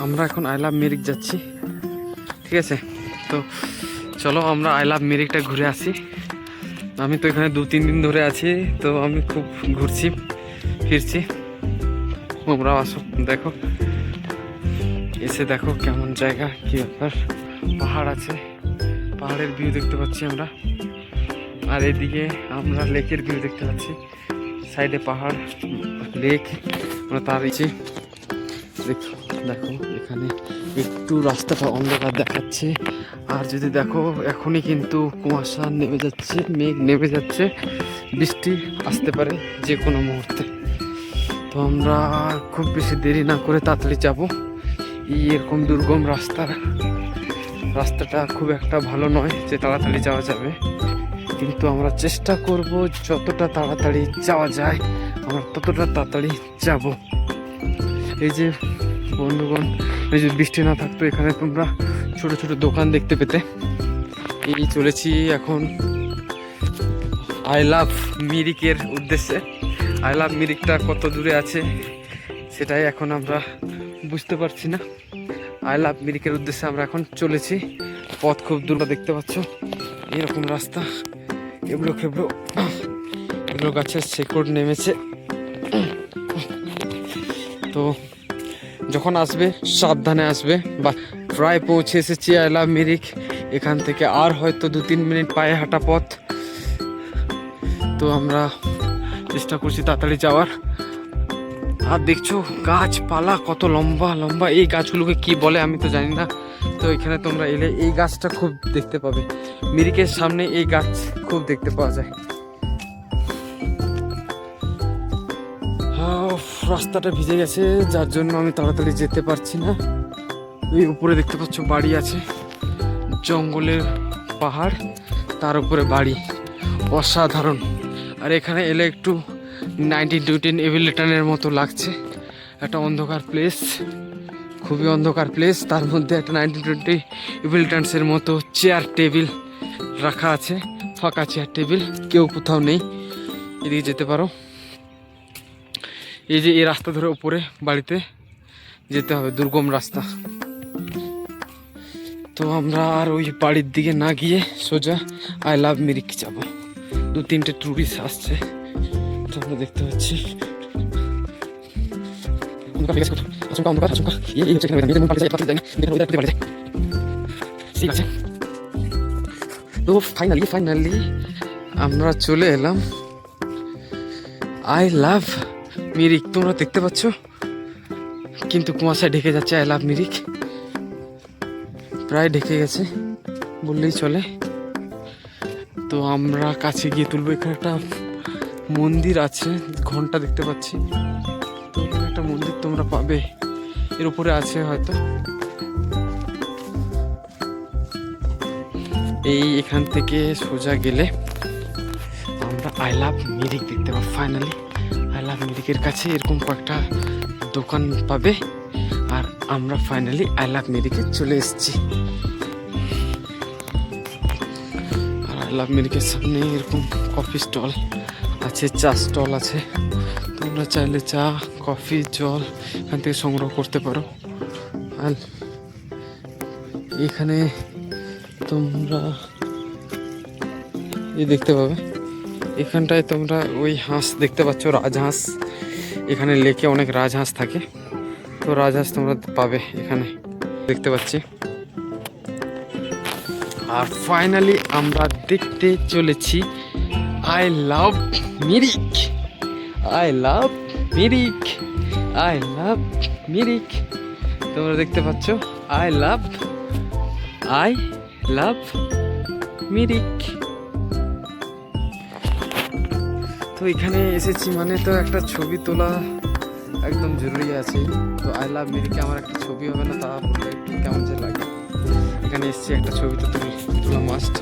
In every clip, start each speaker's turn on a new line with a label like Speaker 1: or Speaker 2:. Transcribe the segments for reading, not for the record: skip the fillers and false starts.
Speaker 1: আমরা এখন I love Mirik যাচ্ছি, ঠিক আছে? তো চলো আমরা আই লাভ মিরিকটা ঘুরে আসি। আমি তো এখানে 2-3 দিন ধরে আছি, তো আমি খুব ঘুরছি ফিরছি। তোমরাও আসো, দেখো, এসে দেখো কেমন জায়গা, কি ব্যাপার। পাহাড় আছে, পাহাড়ের ভিউ দেখতে পাচ্ছি আমরা। আর এদিকে আমরা লেকের ভিউ দেখতে পাচ্ছি, সাইডে পাহাড়, লেক, আমরা তার নিচে দেখো। দেখো এখানে একটু রাস্তাটা অন্ধকার দেখাচ্ছে, আর যদি দেখো এখনই কিন্তু কুয়াশা নেমে যাচ্ছে, মেঘ নেমে যাচ্ছে, বৃষ্টি আসতে পারে যে কোনো মুহূর্তে। তো আমরা খুব বেশি দেরি না করে তাড়াতাড়ি যাবো। এরকম দুর্গম রাস্তাটা খুব একটা ভালো নয় যে তাড়াতাড়ি যাওয়া যাবে, কিন্তু আমরা চেষ্টা করব যতটা তাড়াতাড়ি যাওয়া যায় আমরা ততটা তাড়াতাড়ি যাব। এই যে বন্ধুগণ, এই যে বৃষ্টি না থাকতো এখানে তোমরা ছোট ছোট দোকান দেখতে পেতে। এই চলেছি এখন আই লাভ মিরিকের উদ্দেশ্যে। আই লাভ মিরিকটা কত দূরে আছে সেটাই এখন আমরা বুঝতে পারছি না। আই লাভ মিরিকের উদ্দেশ্যে আমরা এখন চলেছি। পথ খুব দূর দেখতে পাচ্ছ, এরকম রাস্তা, এবড়ো খেবড়ো, এগুলো গাছের শেকড় নেমেছে। তো যখন আসবে সাবধানে আসবে। বা প্রায় পৌঁছে এসেছি আই লাভ মিরিক। এখান থেকে আর হয়তো 2-3 মিনিট পায়ে হাঁটা পথ। তো আমরা চেষ্টা করছি তাড়াতাড়ি যাওয়ার। আর দেখছো গাছপালা কত লম্বা লম্বা, এই গাছগুলোকে কি বলে আমি তো জানি না। তো এখানে তোমরা এলে এই গাছটা খুব দেখতে পাবে, মিরিকের সামনে এই গাছ খুব দেখতে পাওয়া যায়। রাস্তাটা ভিজে গেছে, যার জন্য আমি তাড়াতাড়ি যেতে পারছি না। এই উপরে দেখতে পাচ্ছ বাড়ি আছে, জঙ্গলের পাহাড়, তার উপরে বাড়ি, অসাধারণ। আর এখানে এলে একটু 1920 এভিলিটনের মতো লাগছে। একটা অন্ধকার প্লেস, খুবই অন্ধকার প্লেস, তার মধ্যে একটা 1920 এভিলিটনসের মতো চেয়ার টেবিল রাখা আছে, ফাঁকা চেয়ার টেবিল, কেউ কোথাও নেই। এদিকে যেতে পারো। এই যে এই রাস্তা ধরে উপরে বাড়িতে যেতে হবে, দুর্গম রাস্তা। তো আমরা আর ওই বাড়ির দিকে না গিয়ে সোজা আই লাভ মিরিক যাব। 2-3টে টুরিস্ট আসছে, তো আমরা দেখতে পাচ্ছি। তো ফাইনালি আমরা চলে এলাম আই লাভ মিরিক। তোমরা দেখতে পাচ্ছ, কিন্তু কুয়াশায় ঢেকে যাচ্ছে আই লাভ মিরিক, প্রায় ঢেকে গেছে বললেই চলে। তো আমরা কাছে গিয়ে তুলবো। এখানে একটা মন্দির আছে, ঘন্টা দেখতে পাচ্ছি। তো এখানে একটা মন্দির তোমরা পাবে, এর উপরে আছে হয়তো। এই এখান থেকে সোজা গেলে আমরা আই লাভ মিরিক দেখতে পাবো। ফাইনালি আই লাভ মিরিকের কাছে এরকম কয়েকটা দোকান পাবে, আর আমরা ফাইনালি আই লাভ মিরিকে চলে এসেছি। আর আই লাভ মিরিকের সামনে এরকম কফি স্টল আছে, চা স্টল আছে। তোমরা চাইলে চা, কফি, জল এখান থেকে সংগ্রহ করতে পারো। আর এখানে তোমরা এই দেখতে পাবে, এখানটায় তোমরা ওই হাঁস দেখতে পাচ্ছ, রাজহাঁস। এখানে লেকে অনেক রাজহাঁস থাকে, তো রাজহাঁস তোমরা পাবে এখানে দেখতে পাচ্ছি। আর ফাইনালি আমরা দেখতে চলেছি I love Mirik, I love Mirik, I love Mirik. তোমরা দেখতে পাচ্ছ আই লাভ মিরিক। তো এখানে এসেছি মানে তো একটা ছবি তোলা একদম জরুরি আছে। তো আই লাভ মিরিকে আমার একটা ছবি হবে না তা বললে একটু কেমন যে লাগে। এখানে এসেছি, একটা ছবি তো তোলা মাস্ট।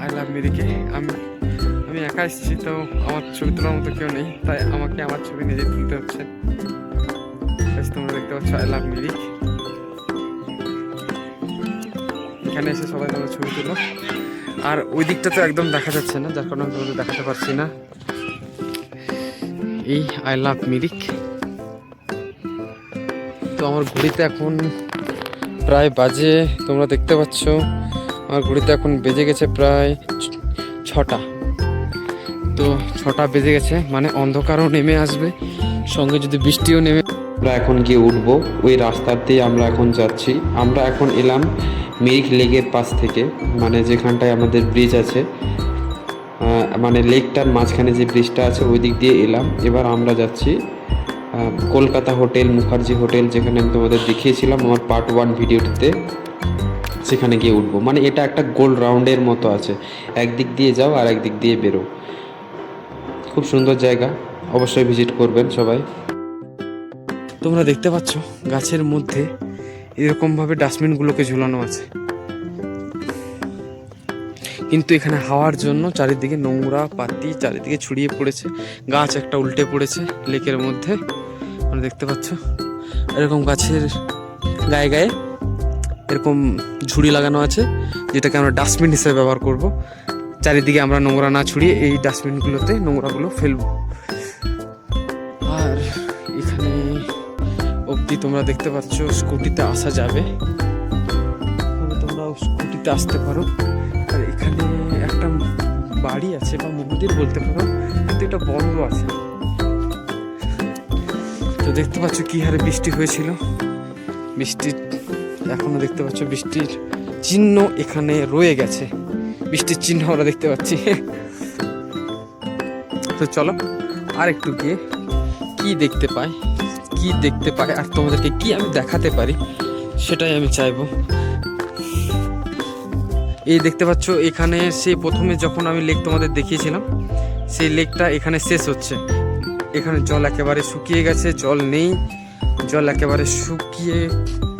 Speaker 1: আই লাভ মিরিকে আমি একা এসেছি, তো আমার ছবি তোলার মতো কেউ নেই, তাই আমাকে আমার ছবি নিজে তুলতে হচ্ছে। তোমরা দেখতে পাচ্ছ আই লাভ মিরিক। এখানে এসে সবাই তোমরা ছবি তুলো। আর ওই দিকটা তো একদম দেখা যাচ্ছে না, যার কারণে তোমাদের দেখাতে পারছি না। এই আই লাভ মিরিক। তো আমার ঘড়িতে এখন প্রায় বাজে, তোমরা দেখতে পাচ্ছ আমার ঘড়িতে এখন বেজে গেছে প্রায় 6টা। তো 6টা বেজে গেছে, মানে অন্ধকারও নেমে আসবে, সঙ্গে যদি বৃষ্টিও নেমে। আমরা এখন গিয়ে উঠবো ওই রাস্তার দিয়ে, আমরা এখন যাচ্ছি। আমরা এখন এলাম মিরিক লেকের পাশ থেকে, মানে যেখানটায় আমাদের ব্রিজ আছে, মানে লেকটার মাঝখানে যে ব্রিজটা আছে ওই দিক দিয়ে এলাম। এবার আমরা যাচ্ছি কলকাতা হোটেল, মুখার্জি হোটেল, যেখানে আমি তোমাদের দেখিয়েছিলাম আমার পার্ট 1 ভিডিওটিতে, সেখানে গিয়ে উঠবো। মানে এটা একটা গোল রাউন্ডের মতো আছে, একদিক দিয়ে যাও আর একদিক দিয়ে বেরো। খুব সুন্দর জায়গা, অবশ্যই ভিজিট করবেন সবাই। তোমরা দেখতে পাচ্ছ গাছের মধ্যে এরকমভাবে ডাস্টবিনগুলোকে ঝুলানো আছে, কিন্তু এখানে হাওয়ার জন্য চারিদিকে নোংরা পাতি চারিদিকে ছড়িয়ে পড়েছে। গাছ একটা উল্টে পড়েছে লেকের মধ্যে, তোমরা দেখতে পাচ্ছ। এরকম গাছের গায়ে গায়ে এরকম ঝুড়ি লাগানো আছে, যেটাকে আমরা ডাস্টবিন হিসেবে ব্যবহার করব। চারিদিকে আমরা নোংরা না ছড়িয়ে এই ডাস্টবিনগুলোতে নোংরাগুলো ফেলবো। আর এখানে অবধি তোমরা দেখতে পাচ্ছ স্কুটিতে আসা যাবে, তোমরা স্কুটিতে আসতে পারো। আর এখানে একটা বাড়ি আছে বা মন্দির বলতে পারো, কিন্তু এটা বন্ধ আছে। তো দেখতে পাচ্ছ কি হারে বৃষ্টি হয়েছিল, বৃষ্টির এখনো দেখতে পাচ্ছ বৃষ্টির চিহ্ন এখানে রয়ে গেছে, বৃষ্টির চিহ্ন আমরা দেখতে পাচ্ছি। তো চলো আর একটু গিয়ে কি দেখতে পাই আর তোমাদেরকে কি আমি দেখাতে পারি সেটাই আমি চাইবো। এই দেখতে পাচ্ছ এখানে সেই প্রথমে যখন আমি লেক তোমাদের দেখিয়েছিলাম, সেই লেকটা এখানে শেষ হচ্ছে। এখানে জল একেবারে শুকিয়ে গেছে, জল নেই, জল একেবারে শুকিয়ে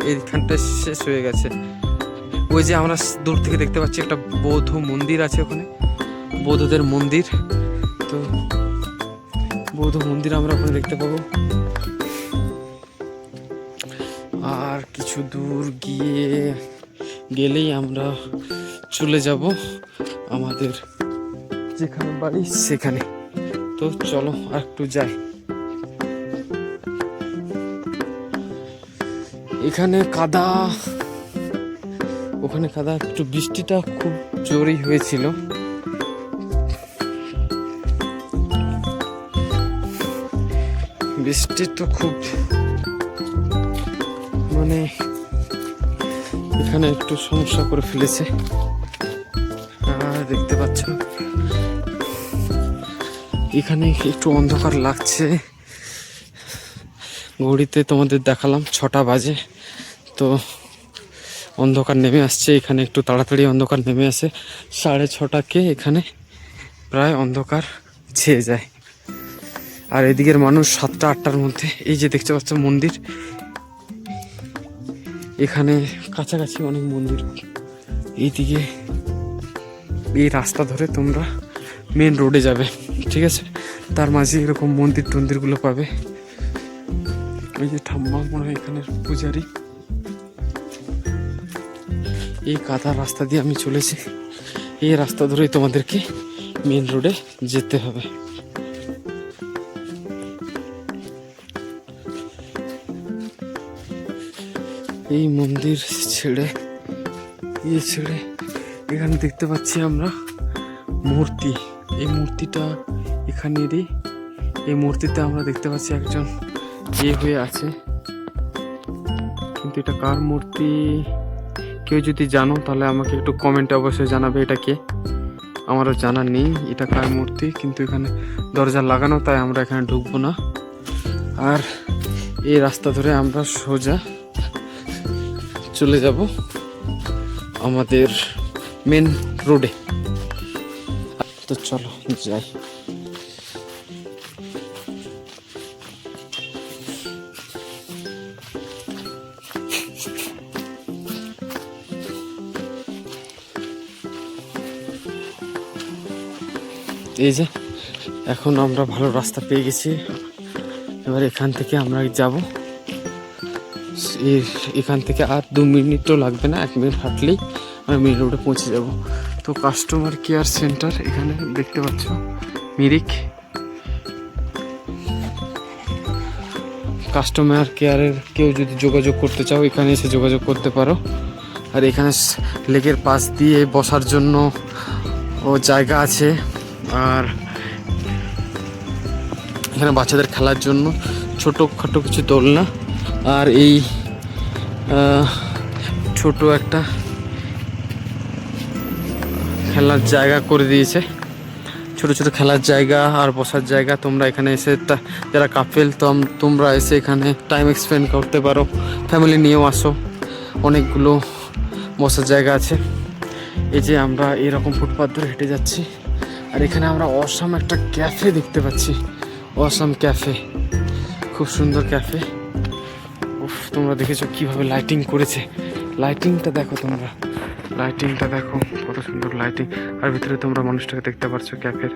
Speaker 1: এইখানটা শেষ হয়ে গেছে। ওই যে আমরা দূর থেকে দেখতে পাচ্ছি একটা বৌদ্ধ মন্দির আছে, ওখানে বৌদ্ধদের মন্দির। তো বৌদ্ধ মন্দির আমরা ওখানে দেখতে পাবো। আর কিছু দূর গেলেই আমরা চলে যাব আমাদের যেখানে বাড়ি সেখানে। তো চলো আর একটু যাই। এখানে কাদা, ওখানে কাদা, একটু বৃষ্টিটা খুব জোরেই হয়েছিল। বৃষ্টি তো খুব, মানে এখানে একটু সমস্যা করে ফেলেছে। দেখতে পাচ্ছ এখানে একটু অন্ধকার লাগছে। ঘড়িতে তোমাদের দেখালাম 6টা বাজে, তো অন্ধকার নেমে আসছে। এখানে একটু তাড়াতাড়ি অন্ধকার নেমে আসে, 6:30কে এখানে প্রায় অন্ধকার ছেয়ে যায়। আর এদিকের মানুষ 7টা-8টার মধ্যে, এই যে দেখতে পাচ্ছ মন্দির, এখানে কাছাকাছি অনেক মন্দির। এইদিকে এই রাস্তা ধরে তোমরা মেন রোডে যাবে, ঠিক আছে? তার মাঝে এরকম মন্দিরগুলো পাবে। ওই যে ঠাম্মা মনে হয় এখানের পূজারি। এই কাদা রাস্তা দিয়ে আমি চলেছি, এই রাস্তা ধরেই তোমাদেরকে মেন রোডে যেতে হবে। এই মন্দির ছেড়ে এখানে দেখতে পাচ্ছি আমরা মূর্তি। এই মূর্তিটা এখানেরই, এই মূর্তিতে আমরা দেখতে পাচ্ছি একজন হয়ে আছে, কিন্তু এটা কার মূর্তি কেউ যদি জানো তাহলে আমাকে একটু কমেন্টে অবশ্যই জানাবে এটা কে। আমারও জানা নেই এটা কার মূর্তি, কিন্তু এখানে দরজা লাগানো, তাই আমরা এখানে ঢুকবো না। আর এই রাস্তা ধরে আমরা সোজা চলে যাব আমাদের মেন রোডে। তো চলো যাই। এই যে এখন আমরা ভালো রাস্তা পেয়ে গেছি, এবার এখান থেকে আমরা যাব। এখান থেকে আর 2 মিনিটও লাগবে না, 1 মিনিট হাঁটলেই আমরা মেন রোডে পৌঁছে যাব। তো কাস্টমার কেয়ার সেন্টার এখানে দেখতে পাচ্ছ, মিরিক। কাস্টমার কেয়ারের কেউ যদি যোগাযোগ করতে চাও এখানে এসে যোগাযোগ করতে পারো। আর এখানে লেকের পাশ দিয়ে বসার জন্য জায়গা আছে, আর এখানে বাচ্চাদের খেলার জন্য ছোটোখাটো কিছু দোলনা, আর এই ছোট একটা খেলার জায়গা করে দিয়েছে, ছোট ছোট খেলার জায়গা আর বসার জায়গা। তোমরা এখানে এসে যারা কাপেল তোমরা এসে এখানে টাইম স্পেন্ড করতে পারো, ফ্যামিলি নিয়েও আসো, অনেকগুলো বসার জায়গা আছে। এই যে আমরা এরকম ফুটপাথ ধরে হেঁটে যাচ্ছি, আর এখানে আমরা অসাম একটা ক্যাফে দেখতে পাচ্ছি, অসাম ক্যাফে, খুব সুন্দর ক্যাফে। উফ, তোমরা দেখেছো কিভাবে লাইটিং করেছে, লাইটিংটা দেখো, তোমরা লাইটিংটা দেখো কত সুন্দর লাইটিং। আর ভিতরে তোমরা মানুষটাকে দেখতে পাচ্ছ ক্যাফের,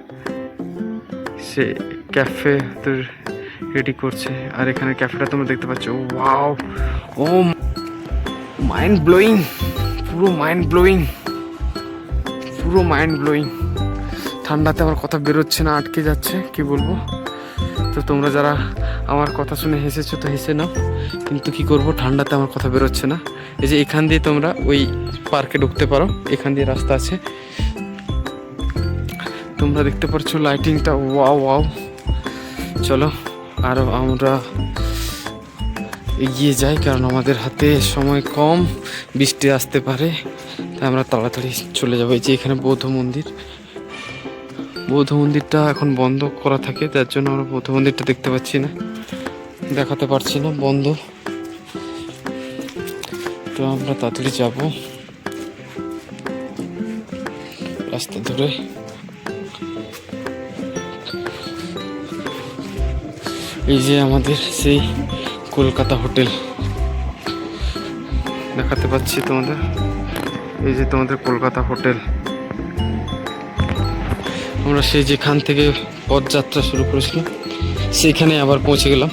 Speaker 1: সে ক্যাফে রেডি করছে। আর এখানে ক্যাফেটা তোমরা দেখতে পাচ্ছ, ওয়াও, ও মাইন্ড ব্লোয়িং, পুরো মাইন্ড ব্লোয়িং, পুরো মাইন্ড ব্লোয়িং। ঠান্ডাতে আমার কথা বেরোচ্ছে না, আটকে যাচ্ছে, কি বলবো। তো তোমরা যারা আমার কথা শুনে হেসেছো তো হেসে নাও, কিন্তু কি করব, ঠান্ডাতে আমার কথা বেরোচ্ছে না। এই যে এখান দিয়ে তোমরা ওই পার্কে ঢুকতে পারো, এখান দিয়ে রাস্তা আছে, তোমরা দেখতে পাচ্ছ লাইটিংটা, ওয়াও ওয়াও। চলো আরও আমরা এগিয়ে যাই, কারণ আমাদের হাতে সময় কম, বৃষ্টি আসতে পারে, তাই আমরা তাড়াতাড়ি চলে যাবো। এই যে এখানে বৌদ্ধ মন্দির, বৌদ্ধ মন্দিরটা এখন বন্ধ করা থাকে, যার জন্য আমরা বৌদ্ধ মন্দিরটা দেখতে পাচ্ছি না, দেখাতে পারছি না, বন্ধ। তো আমরা তাড়াতাড়ি যাব রাস্তা ধরে। এই যে আমাদের সেই কলকাতা হোটেল দেখাতে পাচ্ছি তোমাদের, এই যে তোমাদের কলকাতা হোটেল। আমরা সেই যেখান থেকে পদযাত্রা শুরু করেছিলাম সেখানে আবার পৌঁছে গেলাম,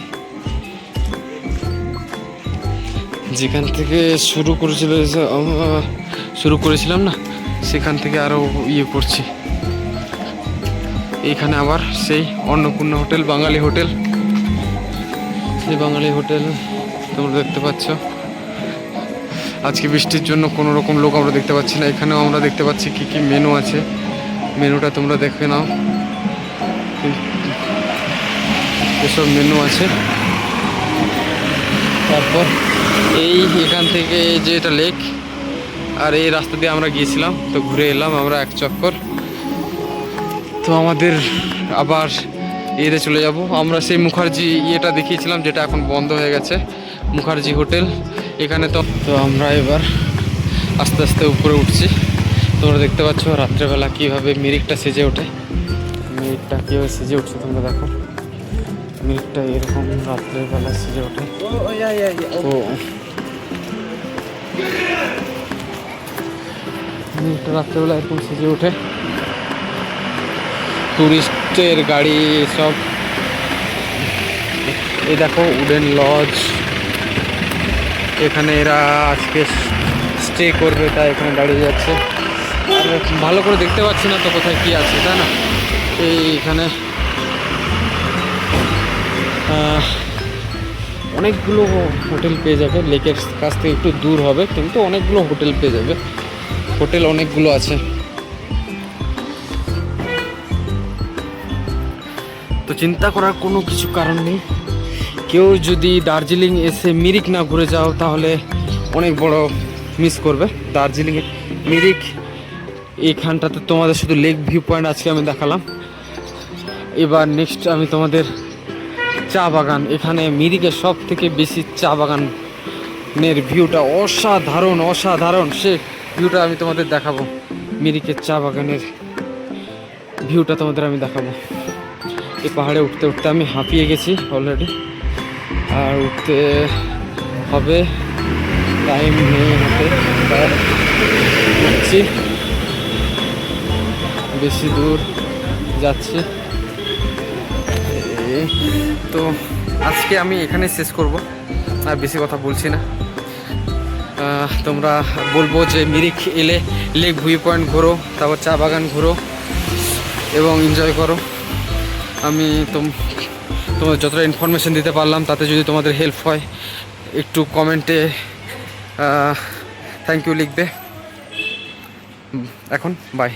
Speaker 1: যেখান থেকে শুরু করেছিলাম না, সেখান থেকে আরও করছি। এইখানে আবার সেই অন্নপূর্ণা হোটেল, বাঙালি হোটেল, সেই বাঙালি হোটেল তোমরা দেখতে পাচ্ছ। আজকে বৃষ্টির জন্য কোনো রকম লোক আমরা দেখতে পাচ্ছি না। এখানেও আমরা দেখতে পাচ্ছি কি কি মেনু আছে, মেনুটা তোমরা দেখে নাও, এসব মেনু আছে। তারপর এখান থেকে যে এটা লেক, আর এই রাস্তা দিয়ে আমরা গিয়েছিলাম, তো ঘুরে এলাম আমরা এক চক্কর। তো আমাদের আবার এতে চলে যাব আমরা। সেই মুখার্জি ইয়েটা দেখিয়েছিলাম, যেটা এখন বন্ধ হয়ে গেছে, মুখার্জি হোটেল। এখানে তো আমরা এবার আস্তে আস্তে উপরে উঠছি। তোমরা দেখতে পাচ্ছ রাত্রেবেলা কীভাবে মিরিকটা সেজে ওঠে, মিরিকটা কীভাবে সেজে উঠছে তোমরা দেখো, মিরিকটা এরকম রাত্রেবেলা সেজে ওঠে। তো মিরিকটা রাত্রেবেলা এরকম সেজে ওঠে, টুরিস্টের গাড়ি সব। এই দেখো উডেন লজ, এখানে এরা আজকে স্টে করবে, তাই এখানে দাঁড়িয়ে যাচ্ছে। আর ভালো করে দেখতে পাচ্ছি না তো কোথায় কি আছে, তাই না। এইখানে অনেকগুলো হোটেল পেয়ে যাবে, লেকের কাছ থেকে একটু দূর হবে, কিন্তু অনেকগুলো হোটেল পেয়ে যাবে, হোটেল অনেকগুলো আছে। তো চিন্তা করার কোনো কিছু কারণ নেই। কেউ যদি দার্জিলিং এসে মিরিক না ঘুরে যাও তাহলে অনেক বড় মিস করবে। দার্জিলিংয়ে মিরিক এইখানটাতে তোমাদের শুধু লেক ভিউ পয়েন্ট আজকে আমি দেখালাম। এবার নেক্সট আমি তোমাদের চা বাগান, এখানে মিরিকের সব থেকে বেশি চা বাগানের ভিউটা অসাধারণ, অসাধারণ, সে ভিউটা আমি তোমাদের দেখাবো। মিরিকের চা বাগানের ভিউটা তোমাদের আমি দেখাবো। এই পাহাড়ে উঠতে উঠতে আমি হাঁপিয়ে গেছি অলরেডি, আর উঠতে হবে, টাইম নেই হাতে, উঠছি, বেশি দূর যাচ্ছি। তো আজকে আমি এখানে শেষ করব, আর বেশি কথা বলছি না। তোমরা বলবো যে মিরিক এলে লেক ভিউ পয়েন্ট ঘোরো, তারপর চা বাগান ঘোরো এবং এনজয় করো। আমি তোমাদের যতটা ইনফরমেশন দিতে পারলাম তাতে যদি তোমাদের হেল্প হয় একটু কমেন্টে থ্যাংক ইউ লিখবে। এখন বাই।